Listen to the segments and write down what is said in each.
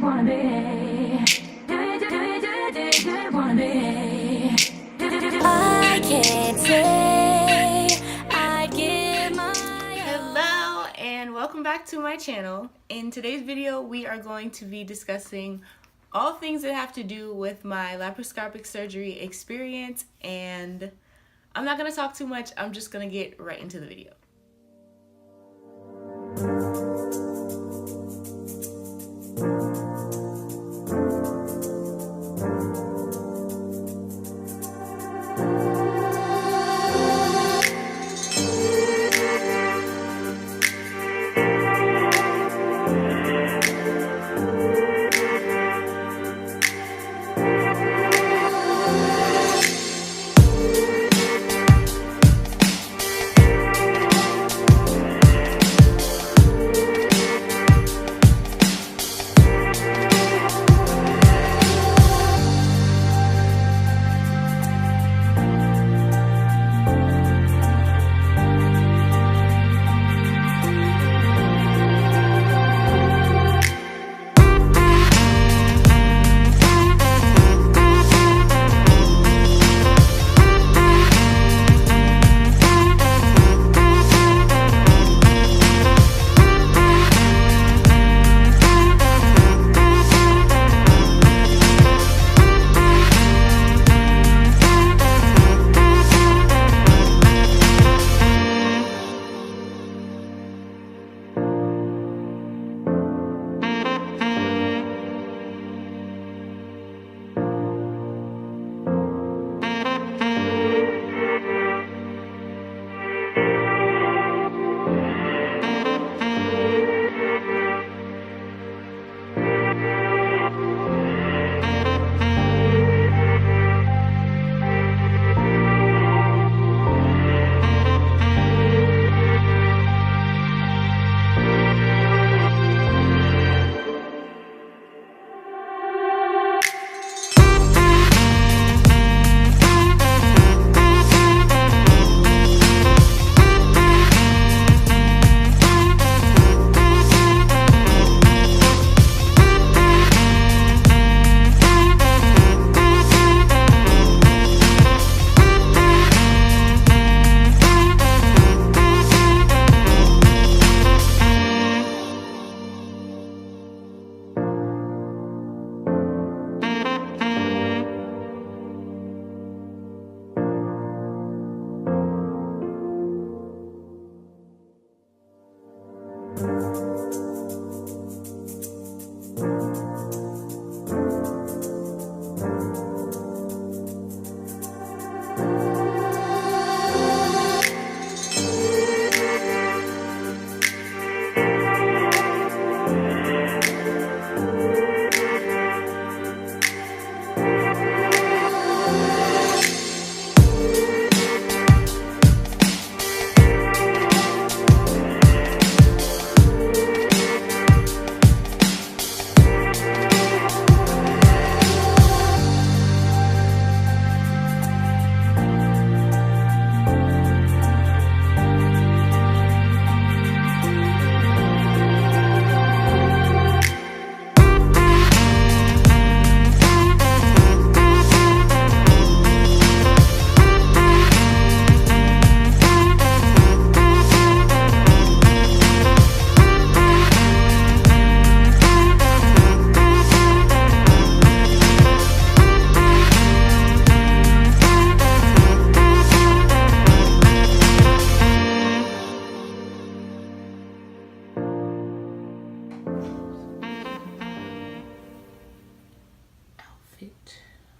wanna be? Do you wanna be? I can't say I give my Hello and welcome back to my channel. In today's video we are going to be discussing all things that have to do with my laparoscopic surgery experience, and I'm not going to talk too much. I'm just going to get right into the video.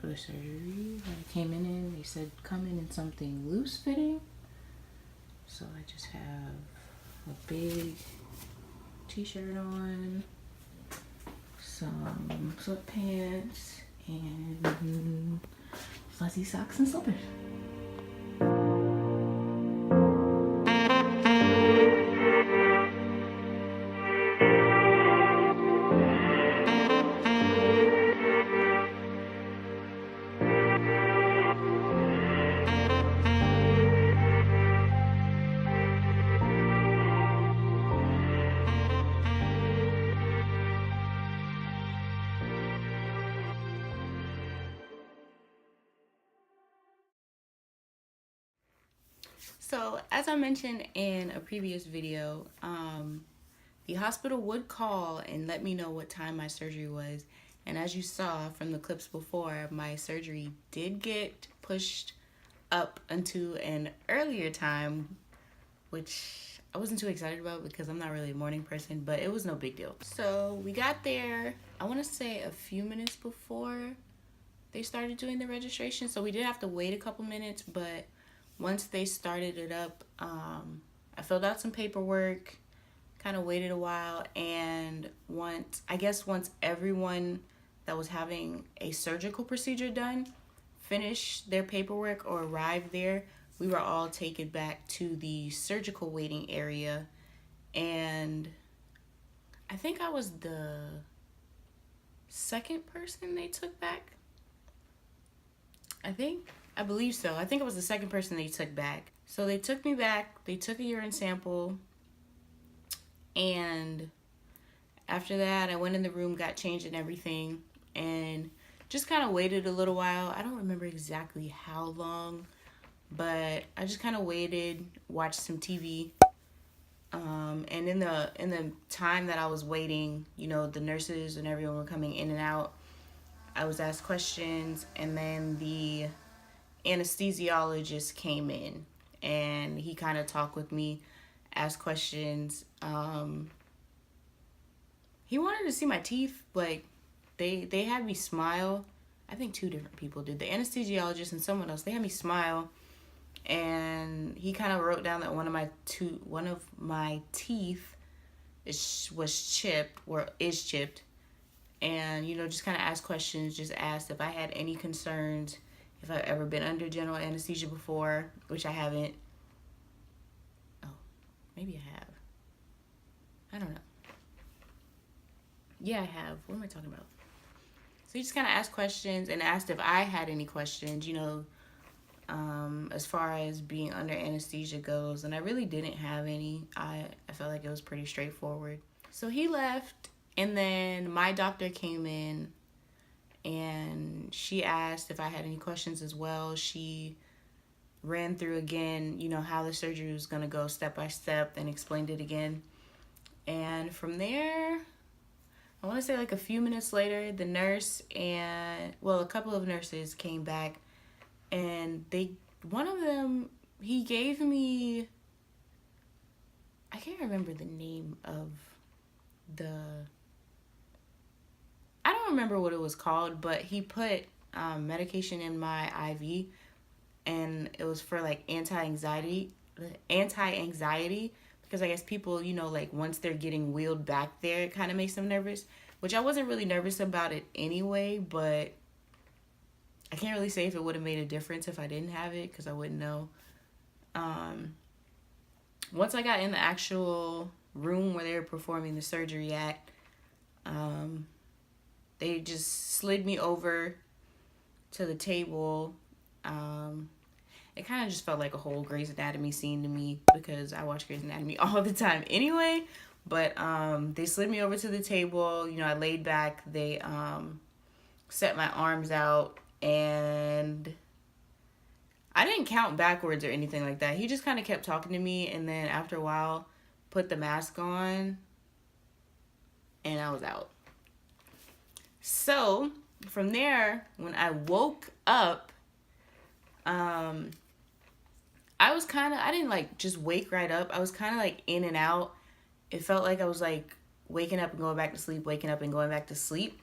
For the surgery, I came in, they said come in something loose fitting, so I just have a big t-shirt on, some sweatpants, and fuzzy socks and slippers. So as I mentioned in a previous video, the hospital would call and let me know what time my surgery was. And as you saw from the clips before, my surgery did get pushed up into an earlier time, which I wasn't too excited about because I'm not really a morning person, but it was no big deal. So we got there, I want to say a few minutes before they started doing the registration. So we did have to wait a couple minutes, but once they started it up, I filled out some paperwork, kind of waited a while, and once everyone that was having a surgical procedure done finished their paperwork or arrived there, we were all taken back to the surgical waiting area. And I think I was the second person they took back. I believe so. I think it was the second person they took back. So they took me back, they took a urine sample, and after that I went in the room, got changed and everything, and just kind of waited a little while. I don't remember exactly how long, but I just kind of waited, watched some TV. And in the time that I was waiting, you know, the nurses and everyone were coming in and out. I was asked questions, and then the anesthesiologist came in and he kind of talked with me, asked questions. He wanted to see my teeth. Like, they had me smile. I think two different people did. The anesthesiologist and someone else. They had me smile, and he kind of wrote down that one of my teeth was chipped or is chipped. And, you know, just kind of asked questions, just asked if I had any concerns, if I've ever been under general anesthesia before, which I haven't. Oh, maybe I have. I don't know. Yeah, I have. What am I talking about? So he just kind of asked questions and asked if I had any questions, you know, as far as being under anesthesia goes. And I really didn't have any. I felt like it was pretty straightforward. So he left, and then my doctor came in, and she asked if I had any questions as well. She ran through again, you know, how the surgery was going to go step by step, and explained it again. And from there, I want to say like a few minutes later, the nurse and, well, a couple of nurses came back, and one of them, he gave me, I can't remember the name of I don't remember what it was called, but he put medication in my IV, and it was for like anti-anxiety, because I guess people, you know, like once they're getting wheeled back there, it kind of makes them nervous, which I wasn't really nervous about it anyway, but I can't really say if it would have made a difference if I didn't have it, because I wouldn't know. Once I got in the actual room where they were performing the surgery at, they just slid me over to the table. It kind of just felt like a whole Grey's Anatomy scene to me, because I watch Grey's Anatomy all the time anyway. But they slid me over to the table. You know, I laid back. They set my arms out, and I didn't count backwards or anything like that. He just kind of kept talking to me, and then after a while, put the mask on, and I was out. So from there, when I woke up, I didn't like just wake right up. I was kind of like in and out. It felt like I was like waking up and going back to sleep, waking up and going back to sleep.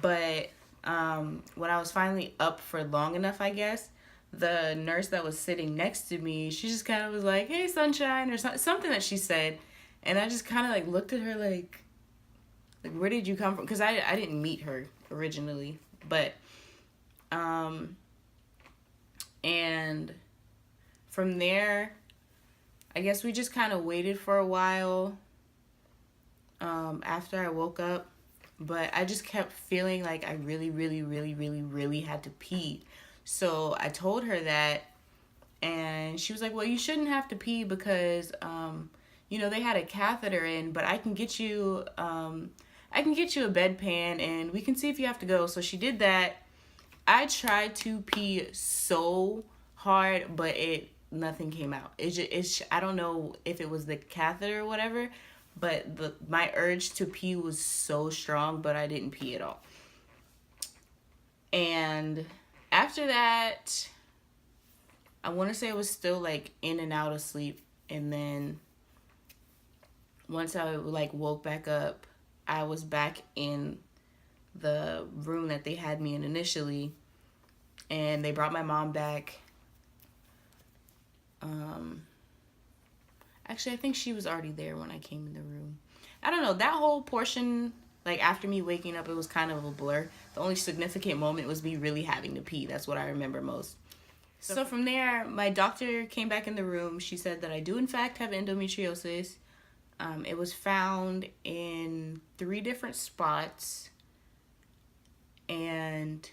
But when I was finally up for long enough, I guess, the nurse that was sitting next to me, she just kind of was like, "Hey, sunshine," or something that she said. And I just kind of like looked at her like, where did you come from? Because I didn't meet her originally. But, and from there, I guess we just kind of waited for a while after I woke up. But I just kept feeling like I really, really, really, really, really had to pee. So I told her that, and she was like, "Well, you shouldn't have to pee because, you know, they had a catheter in, but I can get you a bedpan and we can see if you have to go." So she did that. I tried to pee so hard, but it nothing came out. I don't know if it was the catheter or whatever, but my urge to pee was so strong, but I didn't pee at all. And after that, I want to say I was still like in and out of sleep. And then once I like woke back up, I was back in the room that they had me in initially, and they brought my mom back. Actually, I think she was already there when I came in the room. I don't know, that whole portion, like after me waking up, it was kind of a blur. The only significant moment was me really having to pee. That's what I remember most. So from there, my doctor came back in the room. She said that I do in fact have endometriosis. It was found in 3 different spots. And,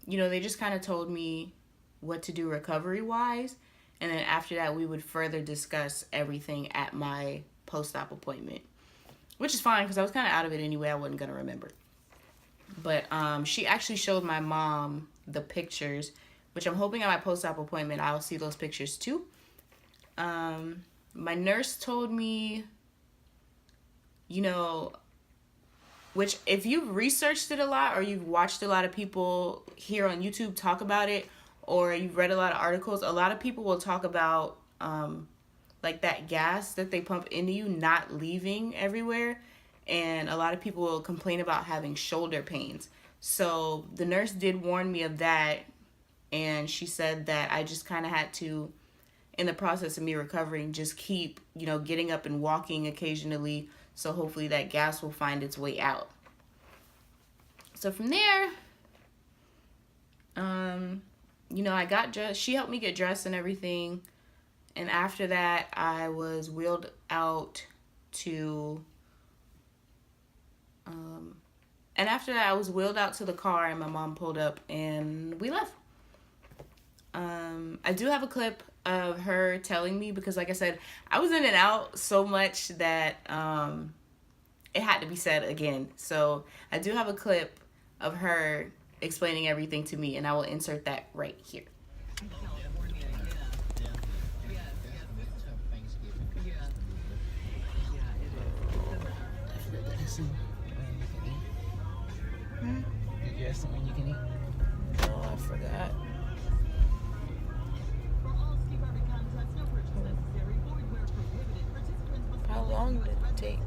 you know, they just kind of told me what to do recovery-wise. And then after that, we would further discuss everything at my post-op appointment. Which is fine, because I was kind of out of it anyway. I wasn't going to remember. But she actually showed my mom the pictures, which I'm hoping at my post-op appointment I'll see those pictures too. My nurse told me, you know, which if you've researched it a lot or you've watched a lot of people here on YouTube talk about it, or you've read a lot of articles, a lot of people will talk about like that gas that they pump into you not leaving everywhere. And a lot of people will complain about having shoulder pains. So the nurse did warn me of that. And she said that I just kind of had to, in the process of me recovering, just keep, you know, getting up and walking occasionally. So hopefully that gas will find its way out. So from there, you know, I got dressed. She helped me get dressed and everything. And after that, I was wheeled out to... And after that, I was wheeled out to the car, and my mom pulled up, and we left. I do have a clip of her telling me, because like I said, I was in and out so much that it had to be said again. So I do have a clip of her explaining everything to me, and I will insert that right here. Did you ask them when you can eat? Oh, I forgot. How long did it take?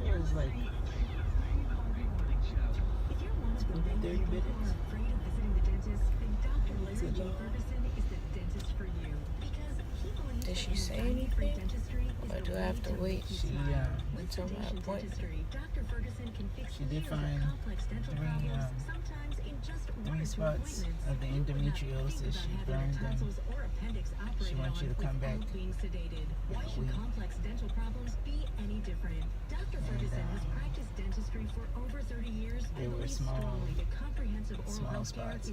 It was like 30 minutes. Did she say anything? Or do I have to wait until my appointment? She did find 3 spots of the endometriosis. She burned them. She wants you to come back in a week. And they were small spots.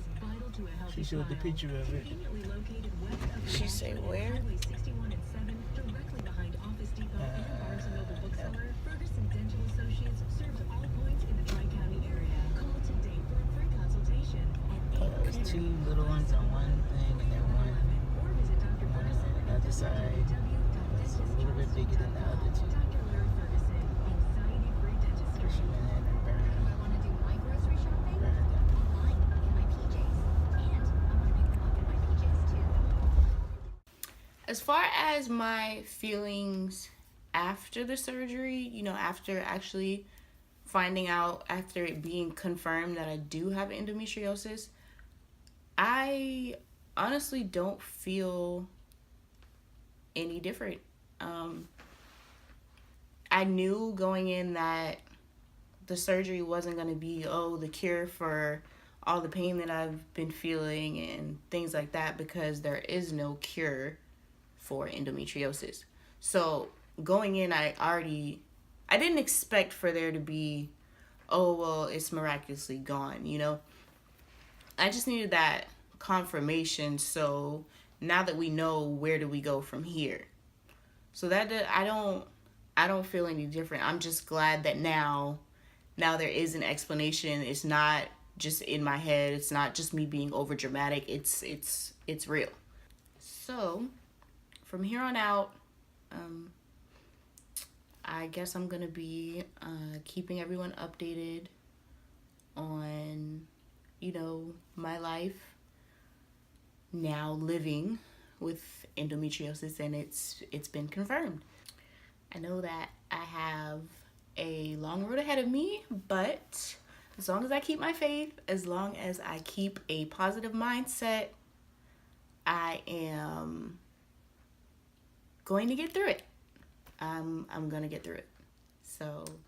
She showed the picture of it. She say where? There was 2 little ones on one thing, and then one on the other side. It's a little bit bigger than the other 2. She went in and burned them. As far as my feelings after the surgery, you know, after actually finding out, after it being confirmed that I do have endometriosis, I honestly don't feel any different. I knew going in that the surgery wasn't going to be, the cure for all the pain that I've been feeling and things like that, because there is no cure for endometriosis. So going in, I didn't expect for there to be, it's miraculously gone, you know? I just needed that confirmation. So now that we know, where do we go from here? So that I don't feel any different. I'm just glad that now now there is an explanation. It's not just in my head. It's not just me being over dramatic. It's real. So from here on out, I guess I'm gonna be keeping everyone updated on, you know, my life now living with endometriosis, and it's been confirmed. I know that I have a long road ahead of me, but as long as I keep my faith, as long as I keep a positive mindset, I am going to get through it. I'm gonna get through it.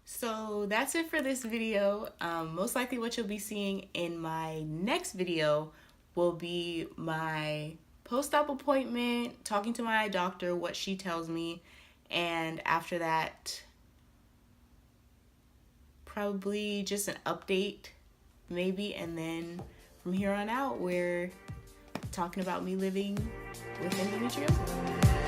So that's it for this video. Most likely what you'll be seeing in my next video will be my post-op appointment, talking to my doctor, what she tells me, and after that, probably just an update maybe, and then from here on out, we're talking about me living with endometriosis.